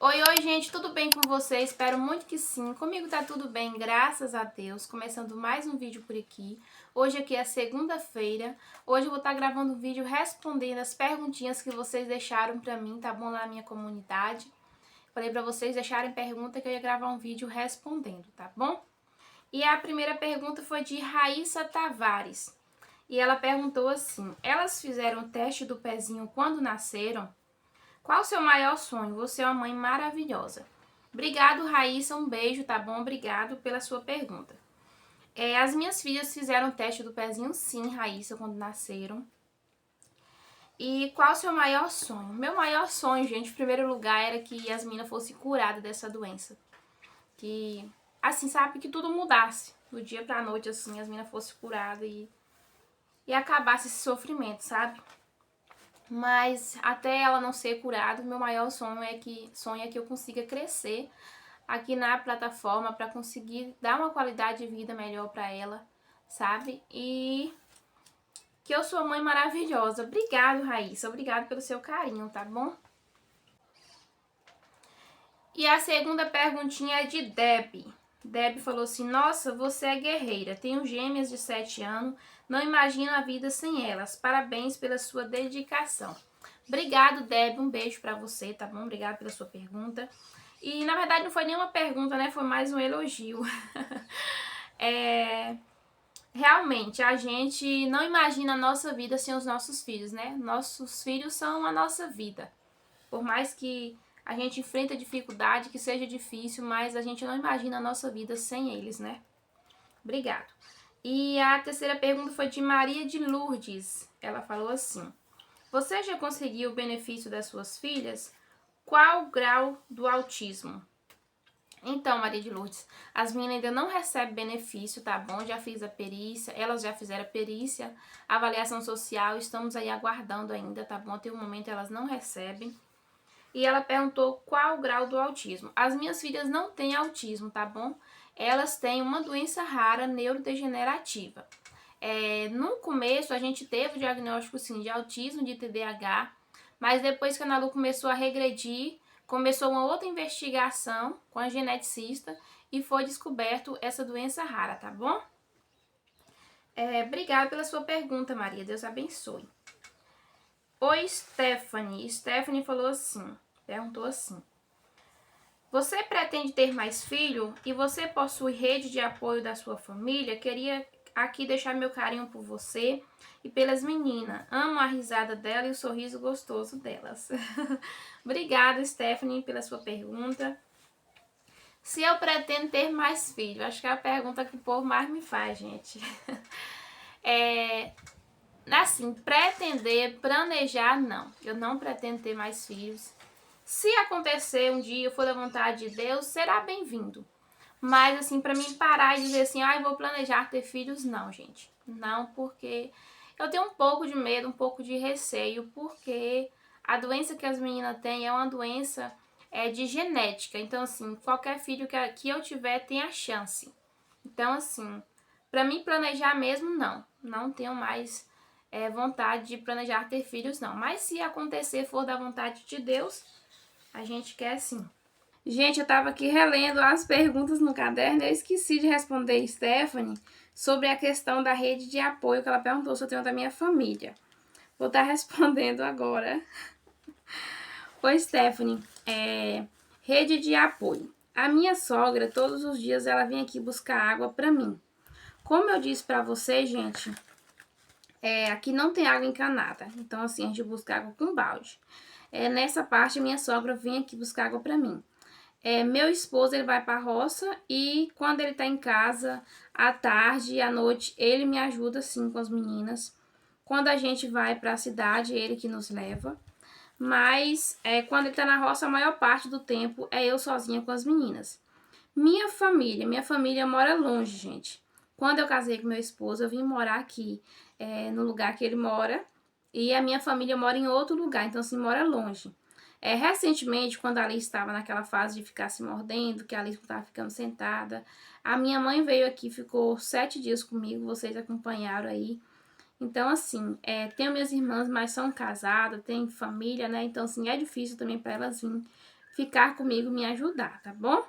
Oi, gente, tudo bem com vocês? Espero muito que sim. Comigo tá tudo bem, graças a Deus. Começando mais um vídeo por aqui. Hoje aqui é segunda-feira. Hoje eu vou estar gravando um vídeo respondendo as perguntinhas que vocês deixaram pra mim, tá bom? Lá na minha comunidade. Falei pra vocês deixarem pergunta que eu ia gravar um vídeo respondendo, tá bom? E a primeira pergunta foi de Raíssa Tavares. E ela perguntou assim: elas fizeram o teste do pezinho quando nasceram? Qual o seu maior sonho? Você é uma mãe maravilhosa. Obrigado, Raíssa. Um beijo, tá bom? Obrigado pela sua pergunta. As minhas filhas fizeram o teste do pezinho, sim, Raíssa, quando nasceram. E qual o seu maior sonho? Meu maior sonho, gente, em primeiro lugar, era que Yasmina fosse curada dessa doença. Que, assim, sabe, que tudo mudasse. Do dia pra noite, assim, Yasmina fosse curada e acabasse esse sofrimento, sabe? Mas até ela não ser curada, meu maior sonho é que eu consiga crescer aqui na plataforma para conseguir dar uma qualidade de vida melhor para ela, sabe? E que eu sou uma mãe maravilhosa. Obrigado, Raíssa. Obrigado pelo seu carinho, tá bom? E a segunda perguntinha é de Deb. Deb falou assim: nossa, você é guerreira. Tenho gêmeas de 7 anos. Não imagino a vida sem elas. Parabéns pela sua dedicação. Obrigado, Deb. Um beijo pra você, tá bom? Obrigado pela sua pergunta. E, na verdade, não foi nenhuma pergunta, né? Foi mais um elogio. Realmente, a gente não imagina a nossa vida sem os nossos filhos, né? Nossos filhos são a nossa vida. Por mais que a gente enfrenta dificuldade, que seja difícil, mas a gente não imagina a nossa vida sem eles, né? Obrigado. E a terceira pergunta foi de Maria de Lourdes. Ela falou assim: você já conseguiu o benefício das suas filhas? Qual o grau do autismo? Então, Maria de Lourdes, as meninas ainda não recebem benefício, tá bom? Já fiz a perícia, elas já fizeram a perícia, avaliação social, estamos aí aguardando ainda, tá bom? Até o momento elas não recebem. E ela perguntou qual o grau do autismo. As minhas filhas não têm autismo, tá bom? Elas têm uma doença rara neurodegenerativa. No começo a gente teve o diagnóstico sim de autismo, de TDAH, mas depois que a Ana Lu começou a regredir, começou uma outra investigação com a geneticista e foi descoberto essa doença rara, tá bom? Obrigada pela sua pergunta, Maria. Deus abençoe. Oi, Stephanie. Stephanie falou assim, perguntou assim: você pretende ter mais filho e você possui rede de apoio da sua família? Queria aqui deixar meu carinho por você e pelas meninas. Amo a risada dela e o sorriso gostoso delas. Obrigada, Stephanie, pela sua pergunta. Se eu pretendo ter mais filhos, acho que é a pergunta que o povo mais me faz, gente. Assim, pretender, planejar, não. Eu não pretendo ter mais filhos. Se acontecer um dia, for da vontade de Deus, será bem-vindo. Mas, assim, pra mim parar e dizer assim, eu vou planejar ter filhos, não, gente. Não, porque eu tenho um pouco de medo, um pouco de receio, porque a doença que as meninas têm é uma doença de genética. Então, assim, qualquer filho que eu tiver tem a chance. Então, assim, pra mim planejar mesmo, não. Não tenho mais vontade de planejar ter filhos, não. Mas se acontecer, for da vontade de Deus, a gente quer sim. Gente, eu tava aqui relendo as perguntas no caderno e eu esqueci de responder Stephanie sobre a questão da rede de apoio que ela perguntou se eu tenho da minha família. Vou estar respondendo agora. Oi, Stephanie. Rede de apoio. A minha sogra, todos os dias, ela vem aqui buscar água pra mim. Como eu disse pra vocês, gente, aqui não tem água encanada. Então, assim, a gente busca água com balde. Nessa parte, minha sogra vem aqui buscar água pra mim. Meu esposo, ele vai pra roça e quando ele tá em casa, à tarde e à noite, ele me ajuda, sim, com as meninas. Quando a gente vai pra cidade, ele que nos leva. Mas, quando ele tá na roça, a maior parte do tempo é eu sozinha com as meninas. Minha família mora longe, gente. Quando eu casei com meu esposo, eu vim morar aqui, no lugar que ele mora. E a minha família mora em outro lugar, então assim, mora longe. Recentemente, quando a Alice estava naquela fase de ficar se mordendo, que a Alice estava ficando sentada, a minha mãe veio aqui, ficou 7 dias comigo, vocês acompanharam aí. Então, assim, tenho minhas irmãs, mas são casadas, têm família, né? Então, assim, é difícil também para elas virem ficar comigo e me ajudar, tá bom?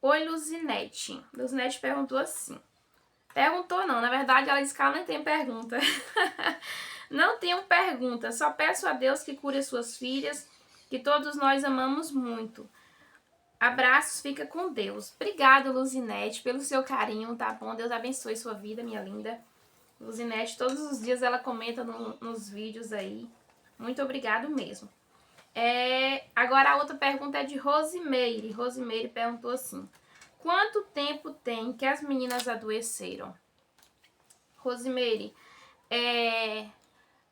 Oi, Luzinete. Luzinete perguntou assim. Perguntou não, na verdade ela disse que ela nem tem pergunta. Não tenho pergunta, só peço a Deus que cure suas filhas, que todos nós amamos muito. Abraços, fica com Deus. Obrigada, Luzinete, pelo seu carinho, tá bom? Deus abençoe sua vida, minha linda. Luzinete, todos os dias ela comenta nos vídeos aí. Muito obrigado mesmo. Agora a outra pergunta é de Rosimeire. Rosimeire perguntou assim: quanto tempo tem que as meninas adoeceram? Rosimeire,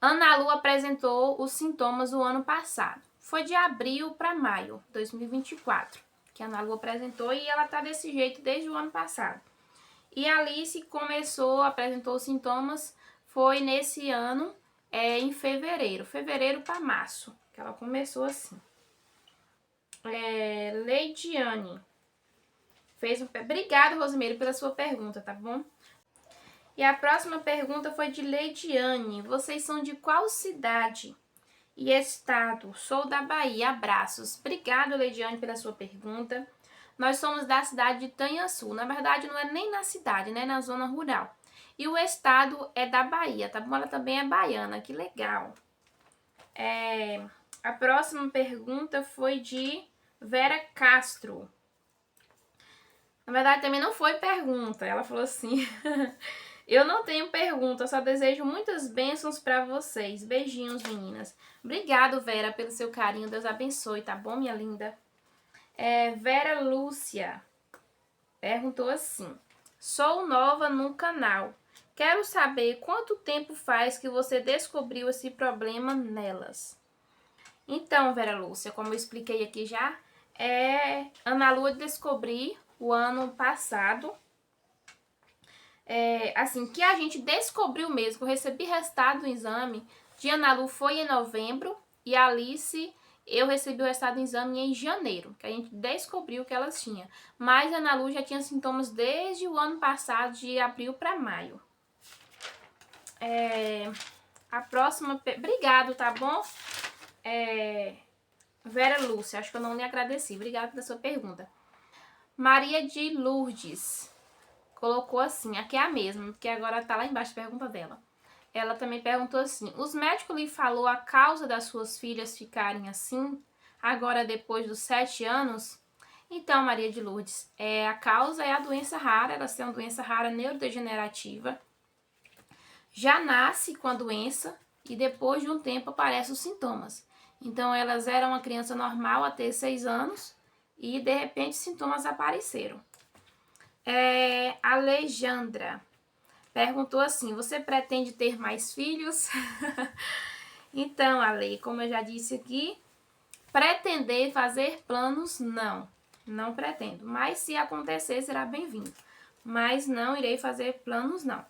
Ana Lu apresentou os sintomas o ano passado. Foi de abril para maio de 2024 que a Ana Lu apresentou e ela tá desse jeito desde o ano passado. E a Alice apresentou os sintomas, foi nesse ano, em fevereiro para março, que ela começou assim. Leidiane fez obrigada, Rosimeire, pela sua pergunta, tá bom? E a próxima pergunta foi de Leidiane. Vocês são de qual cidade e estado? Sou da Bahia. Abraços. Obrigada, Leidiane, pela sua pergunta. Nós somos da cidade de Tanhaçu. Na verdade, não é nem na cidade, né? Na zona rural. E o estado é da Bahia, tá bom? Ela também é baiana. Que legal. A próxima pergunta foi de Vera Castro. Na verdade, também não foi pergunta. Ela falou assim... Eu não tenho pergunta, só desejo muitas bênçãos para vocês. Beijinhos, meninas. Obrigado, Vera, pelo seu carinho. Deus abençoe, tá bom, minha linda? Vera Lúcia perguntou assim: sou nova no canal. Quero saber quanto tempo faz que você descobriu esse problema nelas. Então, Vera Lúcia, como eu expliquei aqui já, Ana Lua descobri o ano passado. Assim, que a gente descobriu mesmo, que eu recebi resultado do exame de Ana Lu foi em novembro e a Alice, eu recebi o resultado do exame em janeiro, que a gente descobriu que elas tinham. Mas a Ana Lu já tinha sintomas desde o ano passado, de abril para maio. A próxima, obrigado, tá bom? Vera Lúcia, acho que eu não lhe agradeci, obrigada pela sua pergunta. Maria de Lourdes colocou assim, aqui é a mesma, porque agora tá lá embaixo a pergunta dela. Ela também perguntou assim: os médicos lhe falou a causa das suas filhas ficarem assim, agora depois dos 7 anos? Então, Maria de Lourdes, a causa é a doença rara, elas têm uma doença rara neurodegenerativa. Já nasce com a doença e depois de um tempo aparecem os sintomas. Então, elas eram uma criança normal até 6 anos e de repente os sintomas apareceram. Alejandra perguntou assim: você pretende ter mais filhos? Então, Ale, como eu já disse aqui, pretender fazer planos, não pretendo. Mas se acontecer, será bem-vindo. Mas não irei fazer planos, não.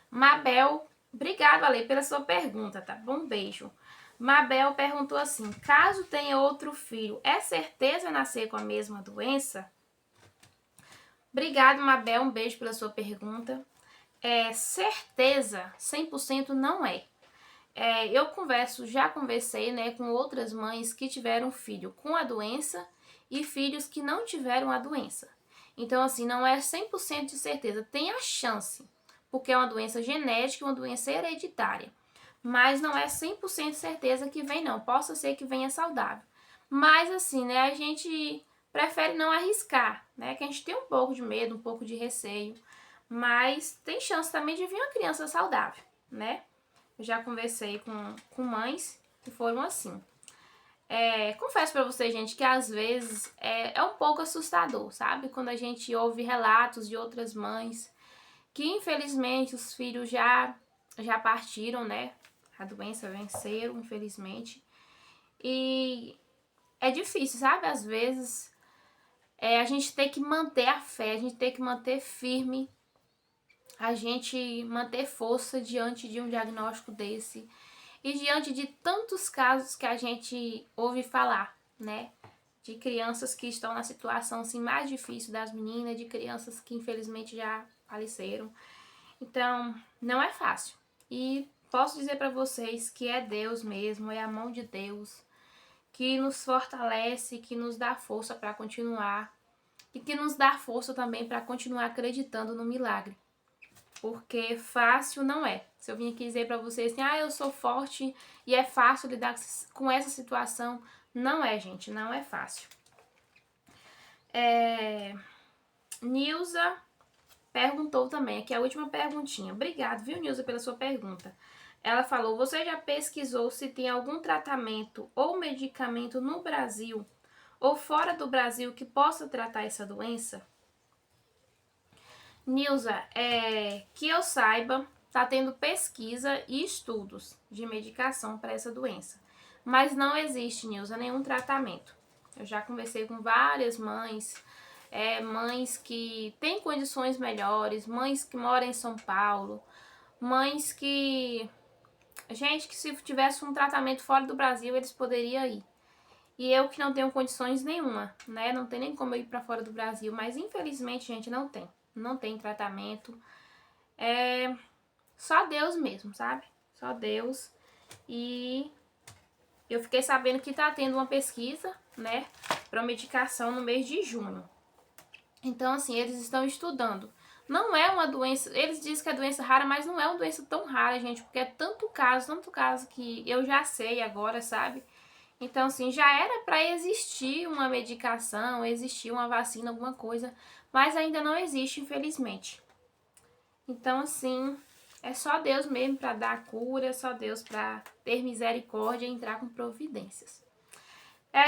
Mabel, obrigado, Ale, pela sua pergunta, tá bom? Beijo. Mabel perguntou assim: caso tenha outro filho, é certeza nascer com a mesma doença? Obrigado, Mabel, um beijo pela sua pergunta. Certeza, 100% não é. Eu já conversei, né, com outras mães que tiveram filho com a doença e filhos que não tiveram a doença. Então, assim, não é 100% de certeza. Tem a chance, porque é uma doença genética, uma doença hereditária. Mas não é 100% certeza que vem, não. Possa ser que venha saudável. Mas, assim, né, a gente prefere não arriscar, né, que a gente tem um pouco de medo, um pouco de receio. Mas tem chance também de vir uma criança saudável, né? Eu já conversei com mães que foram assim. Confesso pra vocês, gente, que às vezes é um pouco assustador, sabe? Quando a gente ouve relatos de outras mães que infelizmente os filhos já partiram, né? A doença venceram, infelizmente. E é difícil, sabe? Às vezes a gente tem que manter a fé, a gente tem que manter firme, a gente manter força diante de um diagnóstico desse e diante de tantos casos que a gente ouve falar, né? De crianças que estão na situação assim, mais difícil das meninas, de crianças que infelizmente já faleceram. Então, não é fácil. E posso dizer para vocês que é Deus mesmo, é a mão de Deus. que nos fortalece, que nos dá força para continuar e que nos dá força também para continuar acreditando no milagre. Porque fácil não é. Se eu vim aqui dizer para vocês assim, eu sou forte e é fácil lidar com essa situação, não é, gente, não é fácil. Nilza perguntou também, aqui é a última perguntinha. Obrigado, viu, Nilza, pela sua pergunta. Ela falou, você já pesquisou se tem algum tratamento ou medicamento no Brasil ou fora do Brasil que possa tratar essa doença? Nilza, que eu saiba, tá tendo pesquisa e estudos de medicação para essa doença. Mas não existe, Nilza, nenhum tratamento. Eu já conversei com várias mães, mães que têm condições melhores, mães que moram em São Paulo, mães que... Gente, que se tivesse um tratamento fora do Brasil, eles poderiam ir. E eu que não tenho condições nenhuma, né? Não tem nem como eu ir para fora do Brasil. Mas infelizmente, gente, não tem. Não tem tratamento. É só Deus mesmo, sabe? Só Deus. E eu fiquei sabendo que tá tendo uma pesquisa, né? Para medicação no mês de junho. Então, assim, eles estão estudando. Não é uma doença, eles dizem que é doença rara, mas não é uma doença tão rara, gente, porque é tanto caso que eu já sei agora, sabe? Então, assim, já era para existir uma medicação, existir uma vacina, alguma coisa, mas ainda não existe, infelizmente. Então, assim, é só Deus mesmo para dar a cura, só Deus para ter misericórdia e entrar com providências.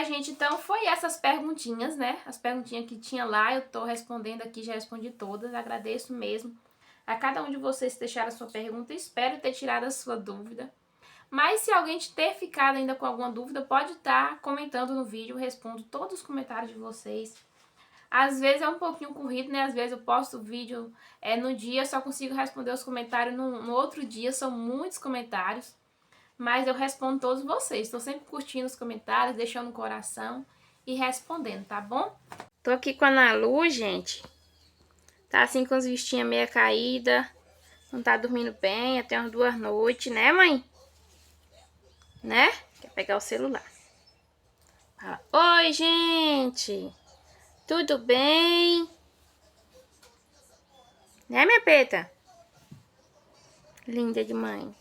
Gente, então foi essas perguntinhas, né? As perguntinhas que tinha lá, eu tô respondendo aqui, já respondi todas. Agradeço mesmo a cada um de vocês que deixaram a sua pergunta. Espero ter tirado a sua dúvida. Mas se alguém ter ficado ainda com alguma dúvida, pode estar comentando no vídeo. Eu respondo todos os comentários de vocês. Às vezes é um pouquinho corrido, né? Às vezes eu posto o vídeo no dia, só consigo responder os comentários no outro dia. São muitos comentários. Mas eu respondo todos vocês. Estou sempre curtindo os comentários, deixando o coração e respondendo, tá bom? Tô aqui com a Ana Lu, gente. Tá assim com as vistinhas meio caídas. Não tá dormindo bem até umas 2 noites, né, mãe? Né? Quer pegar o celular. Fala, oi, gente. Tudo bem? Né, minha peta? Linda de mãe.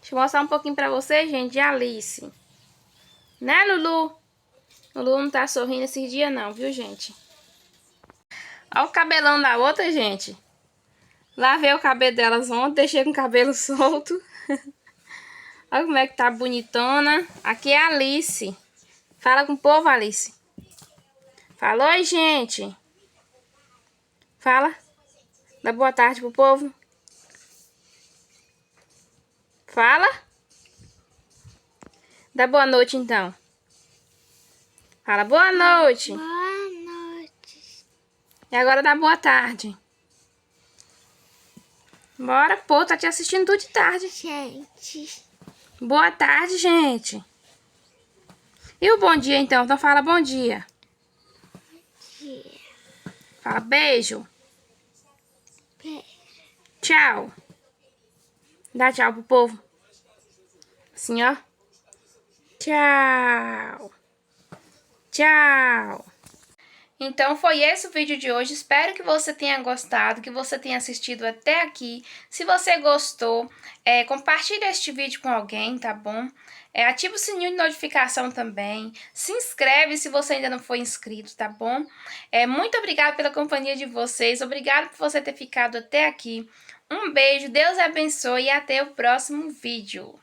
Deixa eu mostrar um pouquinho pra vocês, gente, de Alice. Né, Lulu? Lulu não tá sorrindo esses dias não, viu, gente? Olha o cabelão da outra, gente. Lavei o cabelo delas ontem, deixei com o cabelo solto. Olha como é que tá bonitona. Aqui é a Alice. Fala com o povo, Alice. Fala, oi, gente. Fala. Dá boa tarde pro povo. Fala. Dá boa noite, então. Fala boa noite. Boa noite. E agora dá boa tarde. Bora, pô, tá te assistindo tudo de tarde. Gente. Boa tarde, gente. E o bom dia, então? Então fala bom dia. Dia. Fala beijo. Beijo. Tchau. Dá tchau pro povo. Assim, ó. Tchau. Tchau. Então foi esse o vídeo de hoje. Espero que você tenha gostado, que você tenha assistido até aqui. Se você gostou, compartilhe este vídeo com alguém, tá bom? Ativa o sininho de notificação também. Se inscreve se você ainda não foi inscrito, tá bom? Muito obrigada pela companhia de vocês. Obrigada por você ter ficado até aqui. Um beijo, Deus abençoe e até o próximo vídeo.